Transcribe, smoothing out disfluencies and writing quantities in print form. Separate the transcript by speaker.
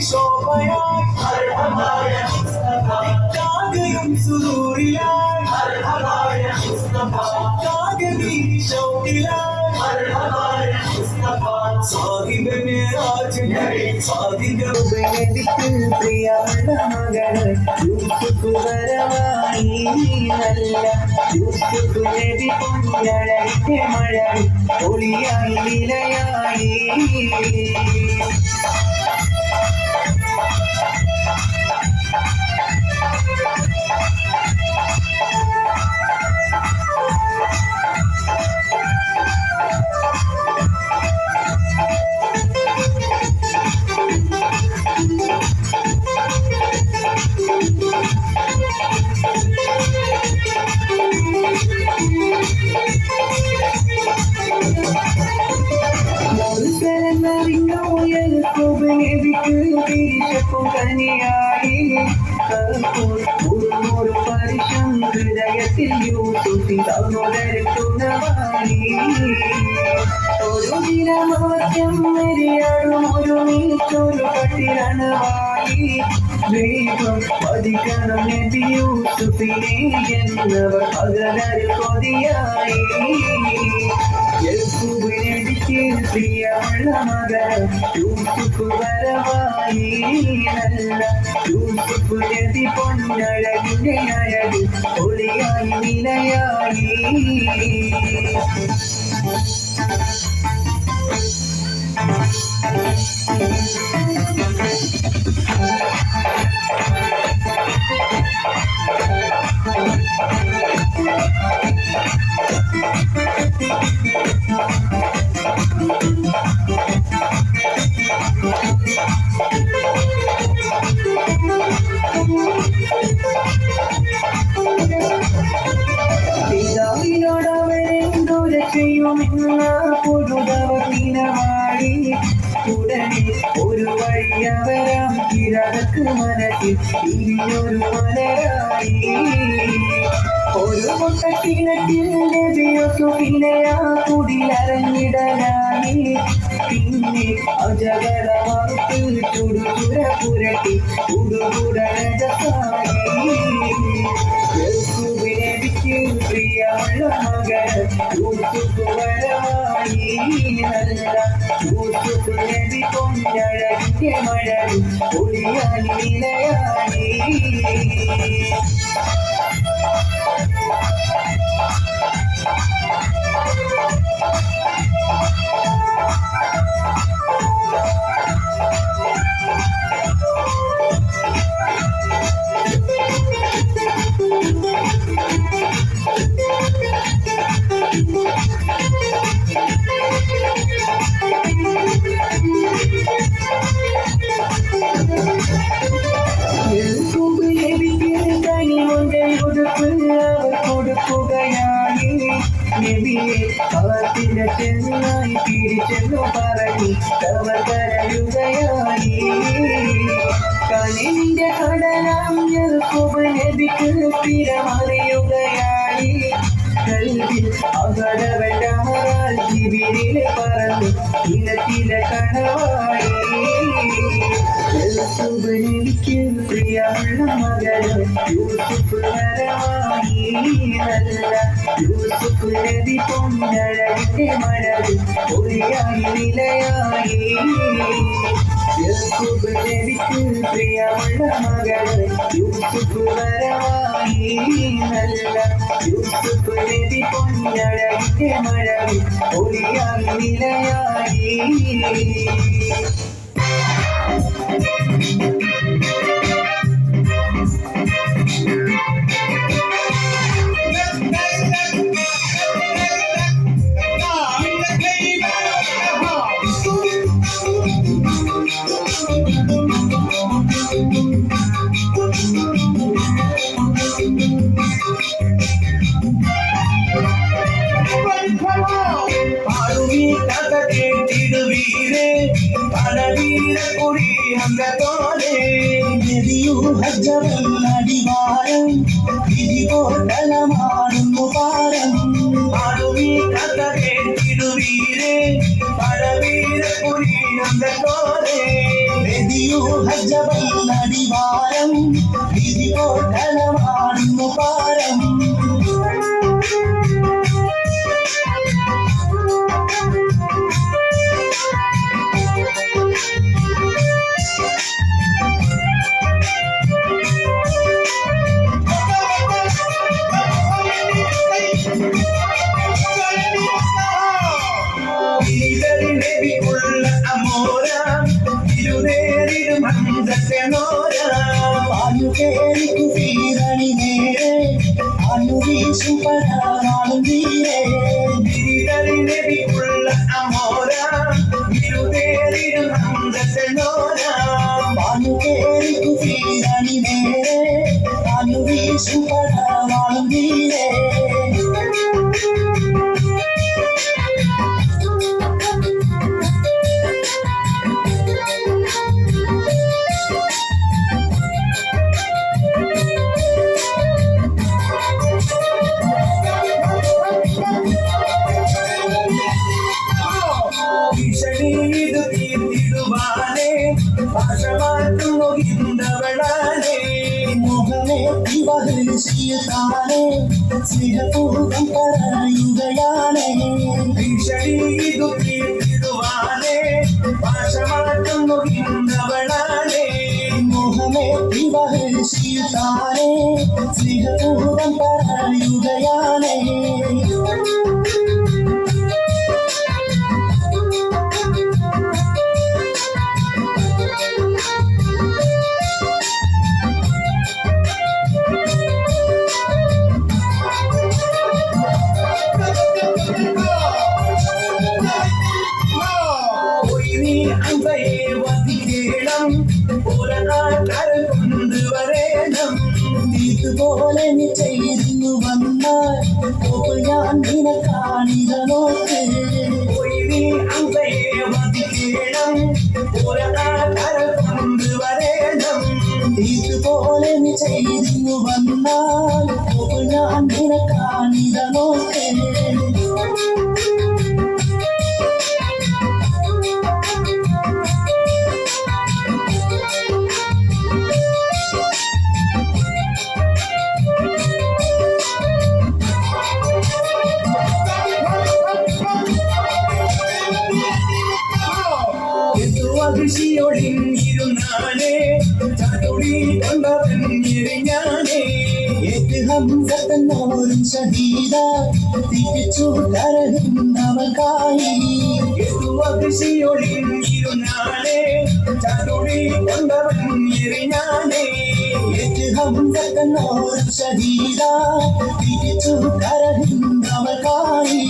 Speaker 1: ശോഭയായി കാകയും സുരൂരിലായി കാകനീ ഷൗക്കിലായി സാഹിബനെ സാധികൾക്ക് പ്രിയമുള്ള മകള് യൂസുഫ് വരവായി നല്ല യൂസുഫ് നബി പൊന്നഴകിന്റെ മഴ ഒളിയായി നിലയായി ഹൃദയത്തിൽ യൂസുഫി സഹോദരത്തുണവായി ഒരു ദിനമാറ്റം വരെയാടും ഒരു നീച്ചൊരു കട്ടിരണവായി വേഗം പതിക്കണം നബി യൂസുഫിനെ എന്നവർ പകലൊരു കൊതിയായി യഹൂബിനെനിക്ക് പ്രിയമുള്ള മകൻ യൂസുഫ് വരവായി നല്ല യൂസുഫ് നബി പൊന്നഴകിന്റെ അഴക് ഒളിയായി നിലയായി ഉടനെ ഒരു വഴിയവരാം കിഴക്ക് മനസ്സിൽ ഇനിയൊരു മലരായി ഒരു മുട്ടക്കിണറ്റിൽ നബിയൂസുഫിനെയാ കുടിലരഞ്ഞിടലായി പിന്നെ അജഗള മറുത്ത് ചുടുചുര പുരട്ടി ഉടുകുടനജസായി യഹൂബിനെനിക്ക് പ്രിയമുള്ള മകൻ യൂസുഫ് വരവായി നല്ല യൂസുഫ് നബി പൊന്നഴകിന്റെ മഴ ഒളിയായി നിലയായി ചെന്നായി തിരിച്ചെന്നു പറഞ്ഞു അവർ കരയുകയായി കണിന്റെ കടലാം യഹൂബ് നബിക്ക് സ്ഥിരമറിയുകയായി കൽവിൽ അകടവെട്ടാൽ ജിബിരിൽ പറന്നു ഇനത്തിലെ കണവായി യഹൂബ് നബിക്ക് പ്രിയമുള്ള മകൻ യൂസുഫ് വരവായി നല്ല യൂസുഫ് നബി പൊന്നഴകിന്റെ മഴ ഒളിയായി നിലയായി യഹൂബ് നബിക്ക് പ്രിയമുള്ള മകൻ യൂസുഫ് വരവായി നല്ല യൂസുഫ് നബി പൊന്നഴകിന്റെ മഴ ഒളിയായി നിലയായി
Speaker 2: അടിവാരം ഇതിപോട്ടലമാടുന്നു പാരം പാടുവീ കഥ കേട്ടിടുവീരേ പടവീര കുറി അന്തോരേ
Speaker 1: നബിക്കുള്ള അമോര ഇരുനേരിടും ഹംസനോര
Speaker 2: പാലു കേറിക്കു വീരണി നേരെ ആലു വീശും പരാളും വീരേ
Speaker 1: നബിക്കുള്ള അമോര ഇരുനേരിടും ഹംസനോര
Speaker 2: പാലു കേറിക്കു വീരണി നേരെ ആലു വീശും പരാളും വീരേ
Speaker 1: ഭീഷണീതു തീർത്തിടുവാനേ ഭാഷമാറ്റും മുകിന്തവളാനേ
Speaker 2: മോഹമേ വിവഹൃഷിയതാനേ സ്നേഹപൂർവം പറയുകയാണേ
Speaker 1: ഭീഷണീതു തീർത്തിടുവാനേ ഭാഷമാറ്റും മുകിന്തവളാനേ
Speaker 2: മോഹമേ വിവഹൃഷിയതാനേ സ്നേഹപൂർവം പറയുകയാണേ
Speaker 1: അമ്പയെ വധിക്കണം പുറനാട്ടരം കൊണ്ടുവരേണം
Speaker 2: ഇതുപോലെ നീ ചെയ്തു വന്നാൽ ഞാൻ നിനക്കാണിത നോക്ക്
Speaker 1: അമ്പയെ വധിക്കണം പുറനാട്ടരം കൊണ്ടുവരേണം
Speaker 2: ഇതുപോലെ നീ ചെയ്തു വന്നാൽ ഞാൻ നിനക്കാണിത നോക്ക്
Speaker 1: ൊളിഞ്ഞിരുന്നാനേ ചാട്ടുടി കൊണ്ടവൻ എറിഞ്ഞാനേ
Speaker 2: ഹംസത്തന്നോരും ഷഹീദ തിരിച്ചു കരയുന്നവർക്കായി
Speaker 1: ഒളിഞ്ഞിരുന്നാനേ ചാട്ടുടി കൊണ്ടവൻ എറിഞ്ഞാനേ
Speaker 2: ഹംസത്തന്നോരും ഷഹീദ തിരിച്ചു കരയുന്നവർക്കായി